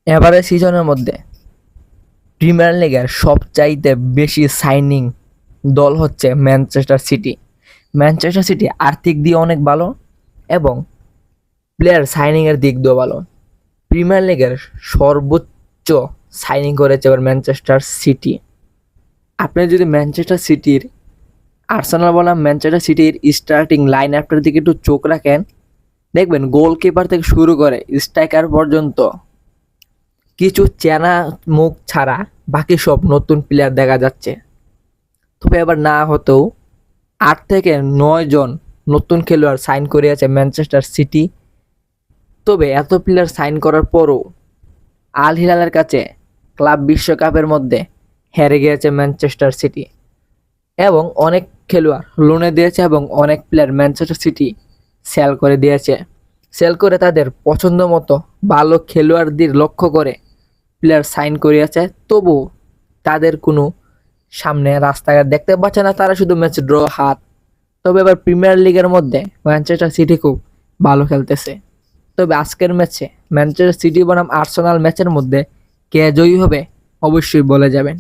এবারে সিজনের মধ্যে প্রিমিয়ার লিগের সবচাইতে বেশি সাইনিং দল হচ্ছে ম্যানচেস্টার সিটি। ম্যানচেস্টার সিটি আর্থিক দিয়ে অনেক ভালো এবং প্লেয়ার সাইনিংয়ের দিক দিয়েও ভালো। প্রিমিয়ার লিগের সর্বোচ্চ সাইনিং করেছে এবার ম্যানচেস্টার সিটি। আপনি যদি ম্যানচেস্টার সিটির আর্সেনাল বনাম ম্যানচেস্টার সিটির স্টার্টিং লাইন আপটার দিকে একটু চোখ রাখেন, দেখবেন গোলকিপার থেকে শুরু করে স্ট্রাইকার পর্যন্ত কিছু চেনা মুখ ছাড়া বাকি সব নতুন প্লেয়ার দেখা যাচ্ছে। তবে এবার না হতেও 8 থেকে 9 জন নতুন খেলোয়াড় সাইন করিয়েছে ম্যানচেস্টার সিটি। তবে এত প্লেয়ার সাইন করার পরও আল হিলালের কাছে ক্লাব বিশ্বকাপের মধ্যে হেরে গিয়েছে ম্যানচেস্টার সিটি এবং অনেক খেলোয়াড় লোনে দিয়েছে এবং অনেক প্লেয়ার ম্যানচেস্টার সিটি সেল করে দিয়েছে। সেল করে তাদের পছন্দ মতো ভালো খেলোয়াড়দের লক্ষ্য করে প্লেয়ার সাইন করিয়েছে। তবু তাদের কোনো সামনে রাস্তাঘাট দেখতে পাচ্ছে না, তারা শুধু ম্যাচ ড্র হাত। তবে এবার প্রিমিয়ার লিগের মধ্যে ম্যানচেস্টার সিটি খুব ভালো খেলতেছে। তবে আজকের ম্যাচে ম্যানচেস্টার সিটি বনাম আর্সেনাল ম্যাচের মধ্যে কে জয়ী হবে অবশ্যই বলে যাবেন।